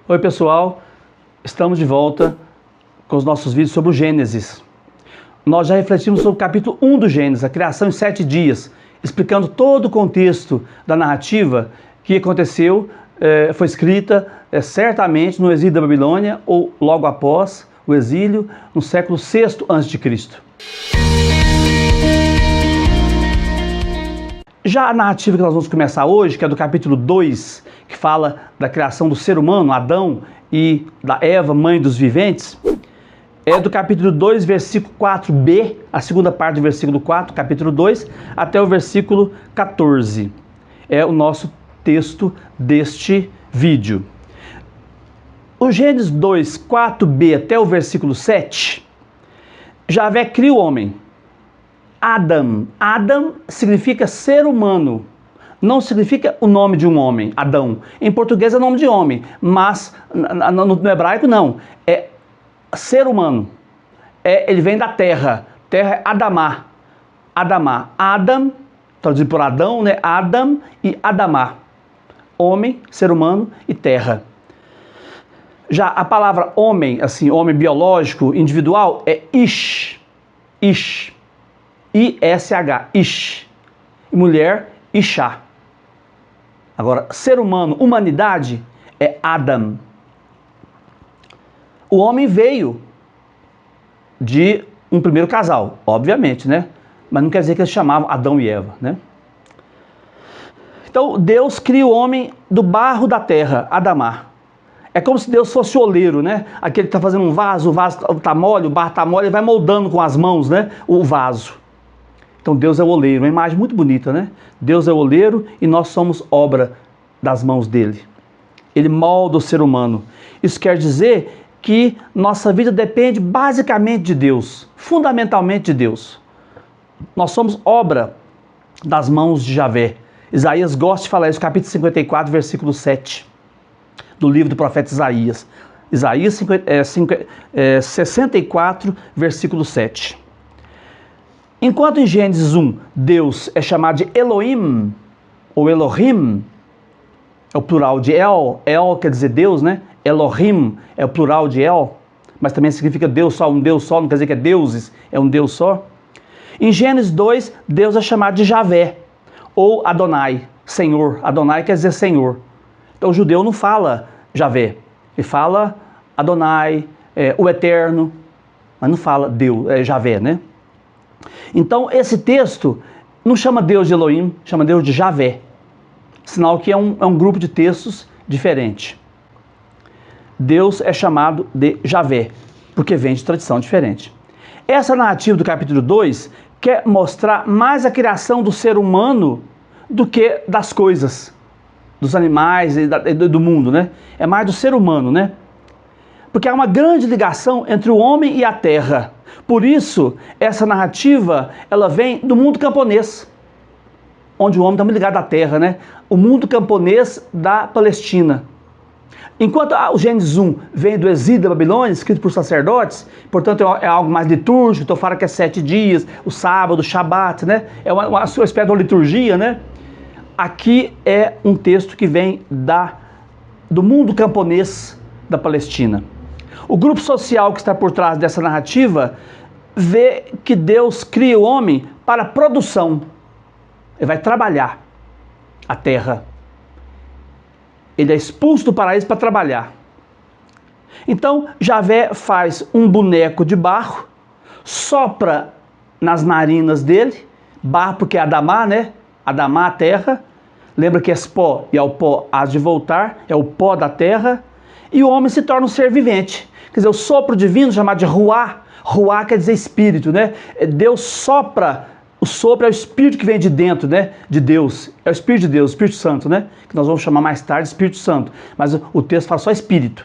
Oi pessoal, estamos de volta com os nossos vídeos sobre o Gênesis. Nós já refletimos sobre o capítulo 1 do Gênesis, a criação em 7 dias, explicando todo o contexto da narrativa que aconteceu, foi escrita certamente no exílio da Babilônia ou logo após o exílio, no século VI a.C. Já a narrativa que nós vamos começar hoje, que é do capítulo 2, que fala da criação do ser humano, Adão, e da Eva, mãe dos viventes, é do capítulo 2, versículo 4b, a segunda parte do versículo 4, capítulo 2, até o versículo 14. É o nosso texto deste vídeo. O Gênesis 2, 4b até o versículo 7, Javé cria o homem. Adam. Adam significa ser humano. Não significa o nome de um homem, Adão. Em português é nome de homem, mas no hebraico não. É ser humano. Ele vem da terra. Terra é Adamá. Adamá. Adam, traduzido por Adão, né? Adam e Adamá. Homem, ser humano e terra. Já a palavra homem, assim, homem biológico, individual, é Ish. Ish. I-S-H. Ish. E mulher, Ishá. Agora, ser humano, humanidade, é Adam. O homem veio de um primeiro casal, obviamente, né? Mas não quer dizer que eles chamavam Adão e Eva, né? Então, Deus cria o homem do barro da terra, Adamá. É como se Deus fosse o oleiro, né? Aquele que está fazendo um vaso, o vaso está mole, o barro está mole, ele vai moldando com as mãos, né? O vaso. Então Deus é o oleiro, uma imagem muito bonita, né? Deus é o oleiro e nós somos obra das mãos dele. Ele molda o ser humano. Isso quer dizer que nossa vida depende basicamente de Deus, fundamentalmente de Deus. Nós somos obra das mãos de Javé. Isaías gosta de falar isso, capítulo 54, versículo 7, do livro do profeta Isaías. Isaías 64, versículo 7. Enquanto em Gênesis 1, Deus é chamado de Elohim, ou Elohim, é o plural de El, El quer dizer Deus, né? Elohim é o plural de El, mas também significa Deus só, um Deus só, não quer dizer que é deuses, é um Deus só. Em Gênesis 2, Deus é chamado de Javé, ou Adonai, Senhor. Adonai quer dizer Senhor. Então o judeu não fala Javé, ele fala Adonai, o Eterno, mas não fala Deus, Javé, né? Então esse texto não chama Deus de Elohim, chama Deus de Javé, sinal que é um grupo de textos diferente. Deus é chamado de Javé, porque vem de tradição diferente. Essa narrativa do capítulo 2 quer mostrar mais a criação do ser humano do que das coisas, dos animais e do mundo, né? É mais do ser humano, né? Porque há uma grande ligação entre o homem e a terra. Por isso, essa narrativa, ela vem do mundo camponês, onde o homem está muito ligado à terra, né? O mundo camponês da Palestina. Enquanto o Gênesis 1 vem do exílio da Babilônia, escrito por sacerdotes, portanto é algo mais litúrgico, então fala que é 7 dias, o sábado, o Shabat, né? É uma espécie de uma liturgia, né? Aqui é um texto que vem do mundo camponês da Palestina. O grupo social que está por trás dessa narrativa vê que Deus cria o homem para a produção. Ele vai trabalhar a terra. Ele é expulso do paraíso para trabalhar. Então, Javé faz um boneco de barro, sopra nas narinas dele, barro porque é Adamá, né? Adamá, a terra. Lembra que esse pó, e ao pó hás de voltar, é o pó da terra. E o homem se torna um ser vivente. Quer dizer, o sopro divino, chamado de Ruá. Ruá quer dizer espírito, né? Deus sopra, o sopro é o espírito que vem de dentro, né? De Deus. É o espírito de Deus, o Espírito Santo, né? Que nós vamos chamar mais tarde de Espírito Santo. Mas o texto fala só espírito.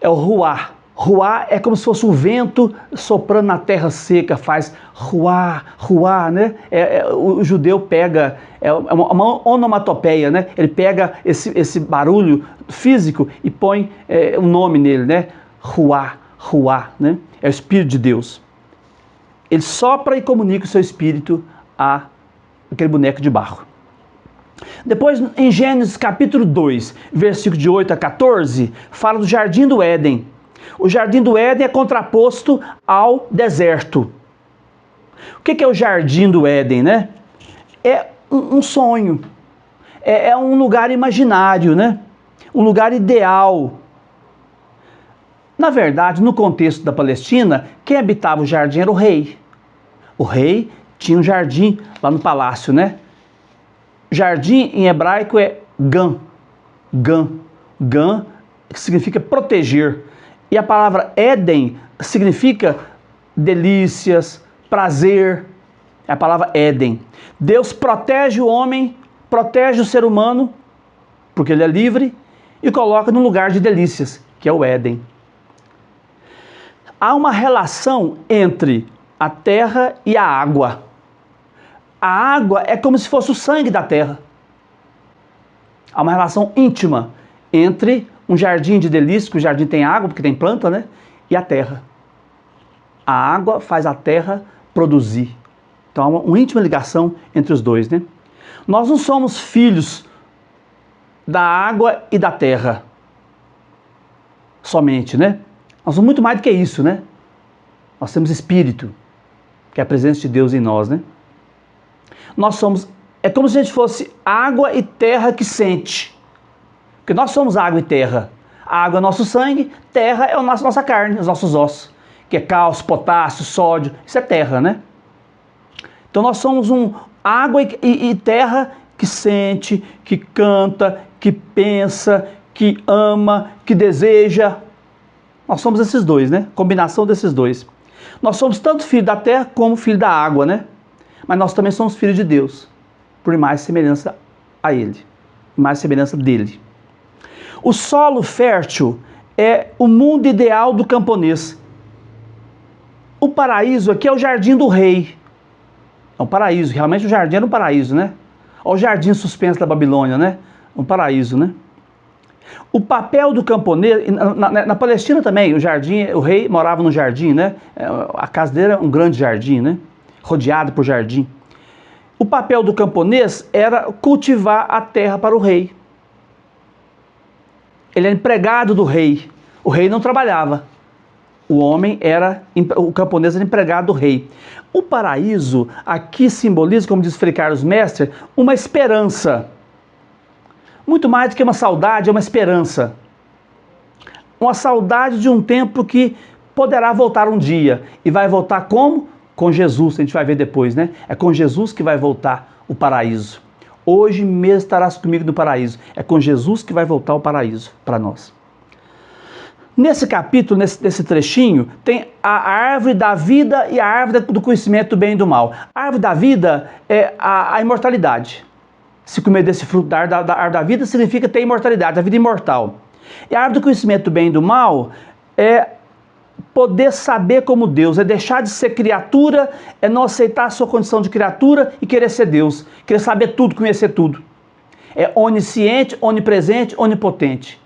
É o Ruá. Ruá é como se fosse um vento soprando na terra seca, faz ruá, ruá, né? O judeu pega, é uma onomatopeia, né? Ele pega esse barulho físico e põe um nome nele, né? Ruá, ruá, né? É o Espírito de Deus. Ele sopra e comunica o seu espírito a aquele boneco de barro. Depois, em Gênesis capítulo 2, versículo de 8 a 14, fala do Jardim do Éden. O Jardim do Éden é contraposto ao deserto. O que é o Jardim do Éden, né? É um sonho, é um lugar imaginário, né? Um lugar ideal. Na verdade, no contexto da Palestina, quem habitava o jardim era o rei. O rei tinha um jardim lá no palácio, né? Jardim em hebraico é gan. Gan. Gan significa proteger. E a palavra Éden significa delícias, prazer. É a palavra Éden. Deus protege o homem, protege o ser humano, porque ele é livre, e coloca num lugar de delícias, que é o Éden. Há uma relação entre a terra e a água. A água é como se fosse o sangue da terra. Há uma relação íntima entre um jardim de delícias, que o jardim tem água, porque tem planta, né? E a terra. A água faz a terra produzir. Então há uma íntima ligação entre os dois, né? Nós não somos filhos da água e da terra somente, né? Nós somos muito mais do que isso, né? Nós temos espírito, que é a presença de Deus em nós, né? Nós somos, é como se a gente fosse água e terra que sente. Porque nós somos água e terra. A água é nosso sangue, terra é a nossa carne, os nossos ossos. Que é cálcio, potássio, sódio, isso é terra, né? Então nós somos água e terra que sente, que canta, que pensa, que ama, que deseja. Nós somos esses dois, né? Combinação desses dois. Nós somos tanto filho da terra como filho da água, né? Mas nós também somos filhos de Deus, por mais semelhança a Ele, mais semelhança dele. O solo fértil é o mundo ideal do camponês. O paraíso aqui é o jardim do rei. É um paraíso, realmente o jardim era um paraíso, né? Olha o jardim suspenso da Babilônia, né? Um paraíso, né? O papel do camponês, na Palestina também, o rei morava no jardim, né? A casa dele era um grande jardim, né? Rodeado por jardim. O papel do camponês era cultivar a terra para o rei. Ele era empregado do rei. O rei não trabalhava. O camponês era empregado do rei. O paraíso aqui simboliza, como diz Frei Carlos Mestre, uma esperança. Muito mais do que uma saudade, é uma esperança. Uma saudade de um tempo que poderá voltar um dia. E vai voltar como? Com Jesus, a gente vai ver depois, né? É com Jesus que vai voltar o paraíso. Hoje mesmo estarás comigo no paraíso. É com Jesus que vai voltar o paraíso para nós. Nesse capítulo, nesse trechinho, tem a árvore da vida e a árvore do conhecimento do bem e do mal. A árvore da vida é a imortalidade. Se comer desse fruto da árvore da vida, significa ter imortalidade, a vida imortal. E a árvore do conhecimento do bem e do mal é poder saber como Deus, é deixar de ser criatura, é não aceitar a sua condição de criatura e querer ser Deus, querer saber tudo, conhecer tudo. É onisciente, onipresente, onipotente.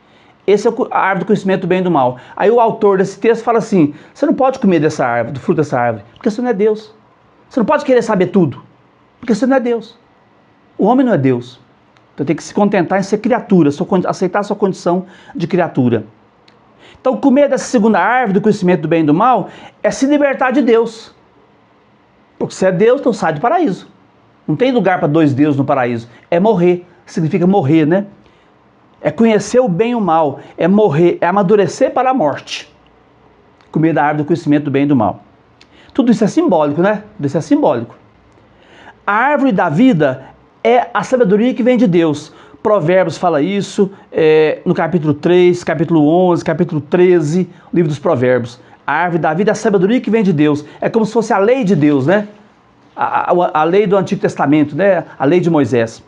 Esse é a árvore do conhecimento do bem e do mal. Aí o autor desse texto fala assim, você não pode comer dessa árvore, do fruto dessa árvore, porque você não é Deus. Você não pode querer saber tudo, porque você não é Deus. O homem não é Deus. Então tem que se contentar em ser criatura, aceitar a sua condição de criatura. Então comer dessa segunda árvore do conhecimento do bem e do mal é se libertar de Deus. Porque se é Deus, então sai do paraíso. Não tem lugar para dois deuses no paraíso. É morrer, significa morrer, né? É conhecer o bem e o mal, é morrer, é amadurecer para a morte. Comer da árvore do conhecimento do bem e do mal. Tudo isso é simbólico, né? Tudo isso é simbólico. A árvore da vida é a sabedoria que vem de Deus. Provérbios fala isso, no capítulo 3, capítulo 11, capítulo 13, o livro dos Provérbios. A árvore da vida é a sabedoria que vem de Deus. É como se fosse a lei de Deus, né? A lei do Antigo Testamento, né? A lei de Moisés.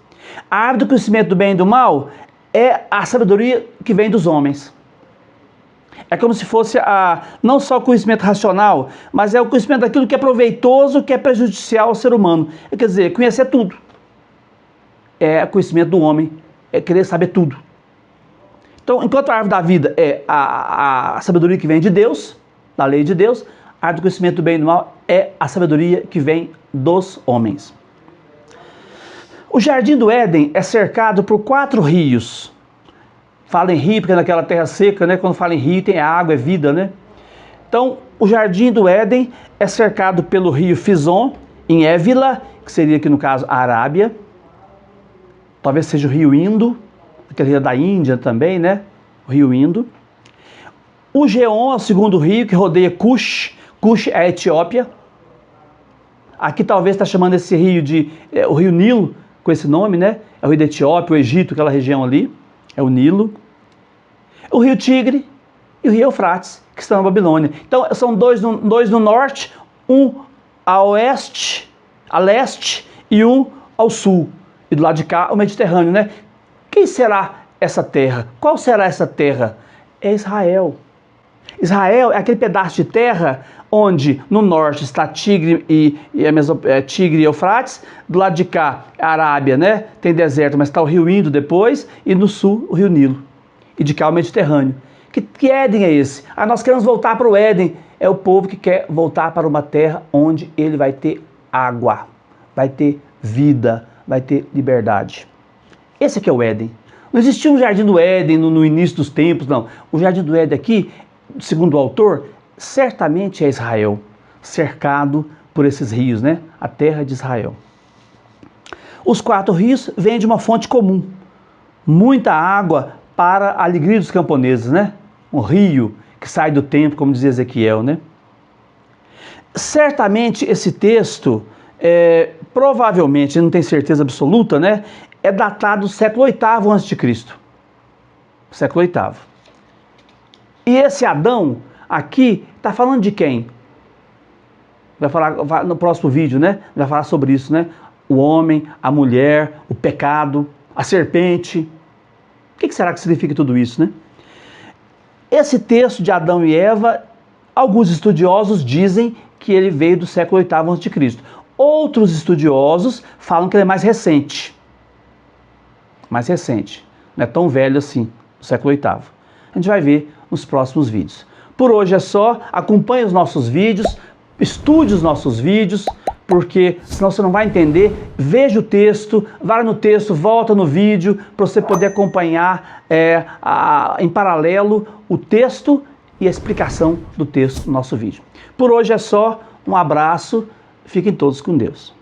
A árvore do conhecimento do bem e do mal é a sabedoria que vem dos homens. É como se fosse não só o conhecimento racional, mas é o conhecimento daquilo que é proveitoso, que é prejudicial ao ser humano. Quer dizer, conhecer tudo. É o conhecimento do homem, é querer saber tudo. Então, enquanto a árvore da vida é a sabedoria que vem de Deus, da lei de Deus, a árvore do conhecimento do bem e do mal é a sabedoria que vem dos homens. O Jardim do Éden é cercado por 4 rios. Fala em rio porque naquela terra seca, né? Quando fala em rio tem água, é vida, né? Então, o Jardim do Éden é cercado pelo rio Fison, em Évila, que seria aqui no caso a Arábia. Talvez seja o rio Indo, aquele rio da Índia também, né? O rio Indo. O Geon é o segundo rio que rodeia Cush. Cush é a Etiópia. Aqui talvez está chamando esse rio de o rio Nilo, com esse nome, né? É o rio da Etiópia, o Egito, aquela região ali. É o Nilo. O rio Tigre e o rio Eufrates, que estão na Babilônia. Então, são dois no norte, um a oeste, a leste, e um ao sul. E do lado de cá, o Mediterrâneo, né? Quem será essa terra? Qual será essa terra? É Israel. Israel é aquele pedaço de terra onde no norte está Tigre e Eufrates, do lado de cá a Arábia, né? Tem deserto, mas está o rio Indo depois, e no sul o rio Nilo. E de cá o Mediterrâneo. Que Éden é esse? Nós queremos voltar para o Éden. É o povo que quer voltar para uma terra onde ele vai ter água, vai ter vida, vai ter liberdade. Esse aqui é o Éden. Não existia um Jardim do Éden no início dos tempos, não. O Jardim do Éden aqui, segundo o autor, certamente é Israel, cercado por esses rios, né? A terra de Israel. Os 4 rios vêm de uma fonte comum. Muita água para a alegria dos camponeses, né? Um rio que sai do templo, como dizia Ezequiel, né? Certamente esse texto, provavelmente, não tem certeza absoluta, né? É datado do século VIII a.C. Século VIII. E esse Adão aqui está falando de quem? Vai falar no próximo vídeo, né? Vai falar sobre isso, né? O homem, a mulher, o pecado, a serpente. O que será que significa tudo isso, né? Esse texto de Adão e Eva, alguns estudiosos dizem que ele veio do século VIII a.C. Outros estudiosos falam que ele é mais recente. Mais recente. Não é tão velho assim, do século VIII. A gente vai ver nos próximos vídeos. Por hoje é só. Acompanhe os nossos vídeos, estude os nossos vídeos, porque senão você não vai entender. Veja o texto, vá no texto, volta no vídeo, para você poder acompanhar em paralelo o texto e a explicação do texto no nosso vídeo. Por hoje é só. Um abraço. Fiquem todos com Deus.